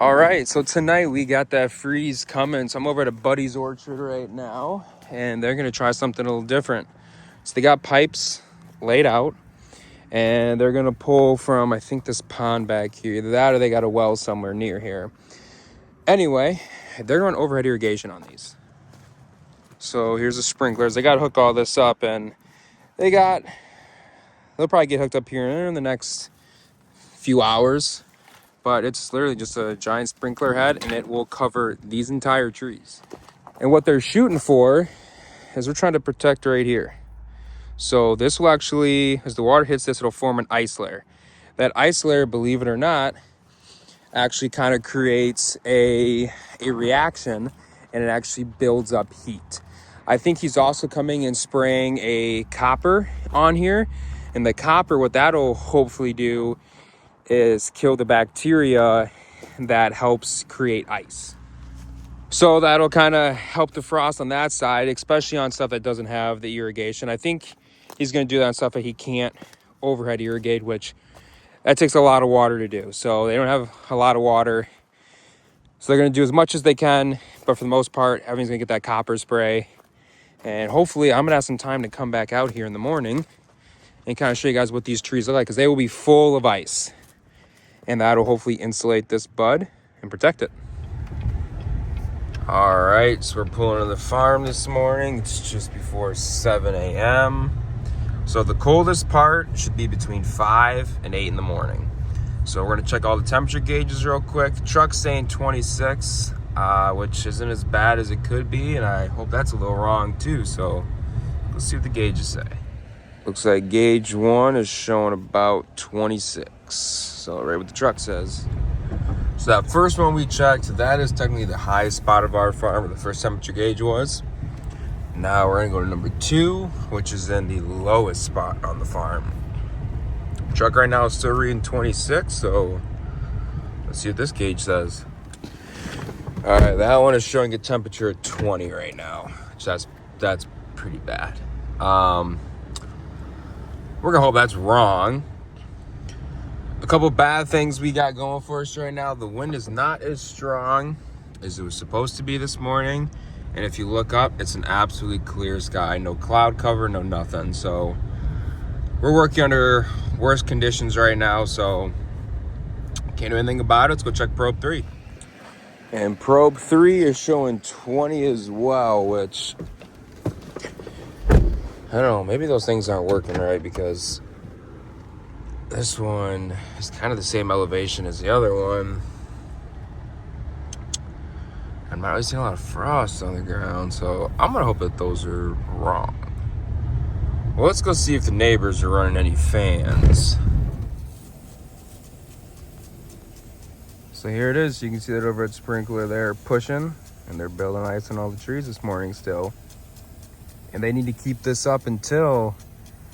All right, so tonight we got that freeze coming. So I'm over at a buddy's orchard right now, and they're gonna try something a little different. So they got pipes laid out, and they're gonna pull from, I think, this pond back here. Either that or they got a well somewhere near here. Anyway, they're going overhead irrigation on these. So here's the sprinklers. They got to hook all this up, and they'll probably get hooked up here in the next few hours. But it's literally just a giant sprinkler head, and it will cover these entire trees. And what they're shooting for is we're trying to protect right here. So this will actually, as the water hits this, it'll form an ice layer. That ice layer, believe it or not, actually kind of creates a reaction, and it actually builds up heat. I think he's also coming and spraying a copper on here. And the copper, what that'll hopefully do is kill the bacteria that helps create ice. So that'll kind of help the frost on that side, especially on stuff that doesn't have the irrigation. I think he's going to do that on stuff that he can't overhead irrigate, which that takes a lot of water to do. So they don't have a lot of water. So they're going to do as much as they can, but for the most part, everyone's going to get that copper spray. And hopefully I'm going to have some time to come back out here in the morning and kind of show you guys what these trees look like, because they will be full of ice. And that'll hopefully insulate this bud and protect it. All right, so we're pulling to the farm this morning. It's just before 7 a.m. So the coldest part should be between 5 and 8 in the morning. So we're gonna check all the temperature gauges real quick. The truck's saying 26, which isn't as bad as it could be, and I hope that's a little wrong too. So let's see what the gauges say. Looks like gauge 1 is showing about 26. So right what the truck says. So that first one we checked, that is technically the highest spot of our farm, where the first temperature gauge was. Now we're gonna go to number 2, which is in the lowest spot on the farm. Truck right now is still reading 26, so let's see what this gauge says. All right, that one is showing a temperature of 20 right now, which that's pretty bad. We're gonna hope that's wrong. A couple bad things we got going for us right now. The wind is not as strong as it was supposed to be this morning. And if you look up, it's an absolutely clear sky. No cloud cover, no nothing. So we're working under worse conditions right now. So can't do anything about it. Let's go check probe 3. And probe 3 is showing 20 as well, which I don't know. Maybe those things aren't working right, because this one is kind of the same elevation as the other one. I'm not really seeing a lot of frost on the ground, so I'm gonna hope that those are wrong. Well, let's go see if the neighbors are running any fans. So here it is. You can see that over at Sprinkler they're pushing, and they're building ice on all the trees this morning still. And they need to keep this up until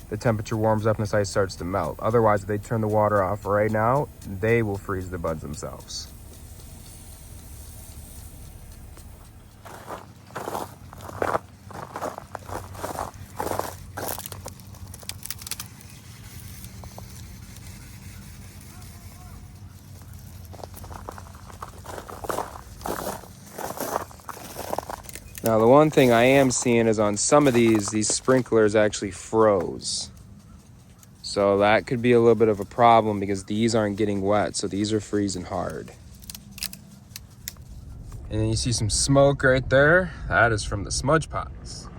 the temperature warms up and this ice starts to melt. Otherwise, if they turn the water off right now, they will freeze the buds themselves. Now, the one thing I am seeing is on some of these sprinklers actually froze. So that could be a little bit of a problem, because these aren't getting wet, so these are freezing hard. And then you see some smoke right there. That is from the smudge pots.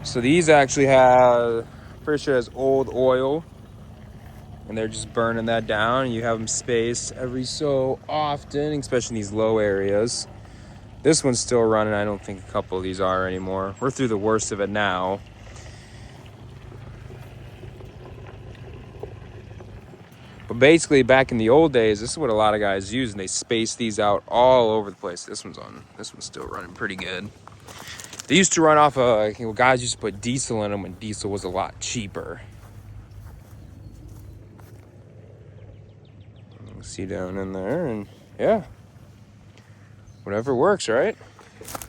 So these actually have, pretty sure it has old oil, and they're just burning that down. And you have them spaced every so often, especially in these low areas. This one's still running. I don't think a couple of these are anymore. We're through the worst of it now. But basically, back in the old days, this is what a lot of guys use, and they space these out all over the place. This one's still running pretty good. They used to run off guys used to put diesel in them when diesel was a lot cheaper. See down in there, and yeah, whatever works, right?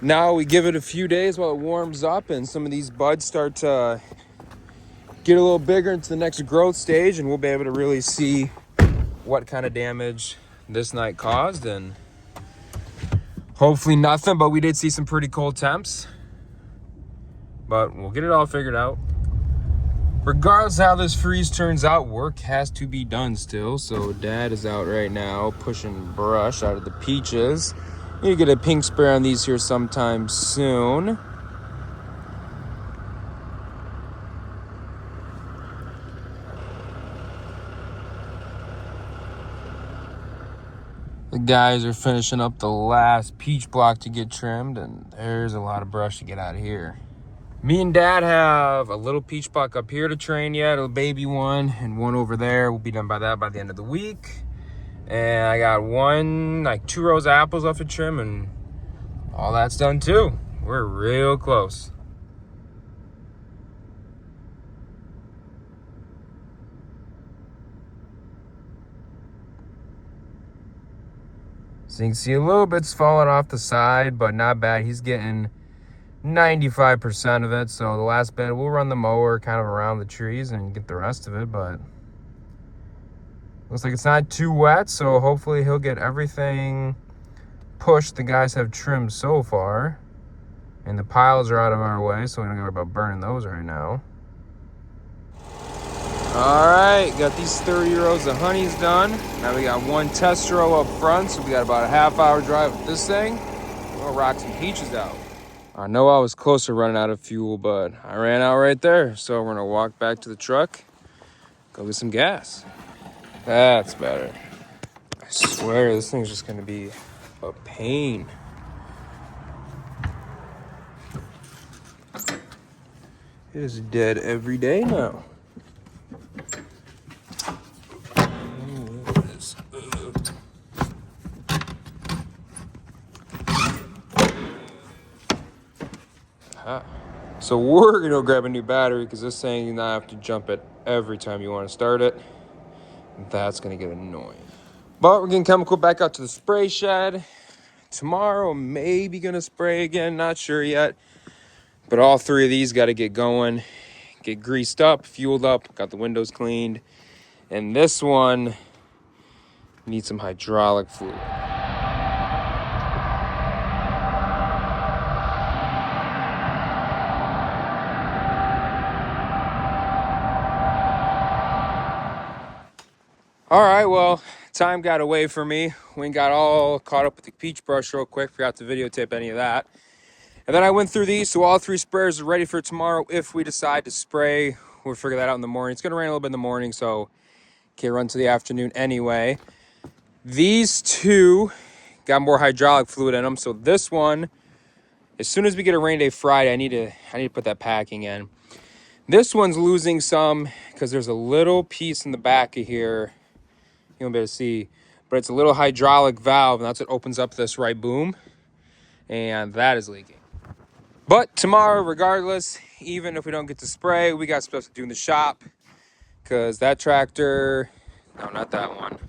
Now we give it a few days while it warms up and some of these buds start to get a little bigger into the next growth stage, and we'll be able to really see what kind of damage this night caused, and hopefully nothing, but we did see some pretty cold temps. But we'll get it all figured out. Regardless of how this freeze turns out, work has to be done still. So Dad is out right now pushing brush out of the peaches. Need to get a pink spray on these here sometime soon. The guys are finishing up the last peach block to get trimmed, and there's a lot of brush to get out of here. Me and Dad have a little peach block up here to train yet, a baby one, and one over there. We'll be done by that by the end of the week. And I got like 2 rows of apples left to trim, and all that's done too. We're real close. So you can see a little bit's falling off the side, but not bad. He's getting 95% of it. So the last bit, we'll run the mower kind of around the trees and get the rest of it, but looks like it's not too wet, so hopefully he'll get everything pushed the guys have trimmed so far. And the piles are out of our way, so we don't worry about burning those right now. All right, got these 30 rows of honeys done. Now we got 1 test row up front, so we got about a half-hour drive with this thing. We'll rock some peaches out. I know I was close to running out of fuel, but I ran out right there. So we're gonna walk back to the truck, go get some gas. That's better. I swear this thing's just gonna be a pain. It is dead every day now. So we're gonna go grab a new battery because this thing, you not have to jump it every time you want to start it. That's gonna get annoying. But we're getting chemical back out to the spray shed. Tomorrow, maybe gonna spray again, not sure yet. But all 3 of these got to get going, get greased up, fueled up, got the windows cleaned. And this one needs some hydraulic fluid. All right, well, time got away from me. We got all caught up with the peach brush real quick. Forgot to videotape any of that. And then I went through these, so all 3 sprayers are ready for tomorrow. If we decide to spray, we'll figure that out in the morning. It's gonna rain a little bit in the morning, so can't run to the afternoon anyway. These 2 got more hydraulic fluid in them. So this one, as soon as we get a rain day Friday, I need to put that packing in. This one's losing some because there's a little piece in the back of here. You won't be able to see, but it's a little hydraulic valve, and that's what opens up this right boom, and that is leaking. But tomorrow, regardless, even if we don't get to spray, we got stuff to do in the shop, because that tractor, no, not that one.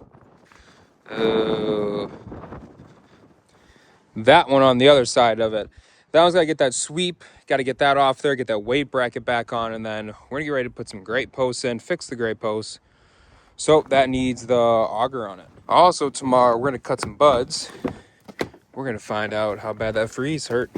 That one on the other side of it. That one's got to get that sweep, got to get that off there, get that weight bracket back on, and then we're going to get ready to put some grate posts in, fix the grate posts. So that needs the auger on it. Also tomorrow, we're gonna cut some buds. We're gonna find out how bad that freeze hurt.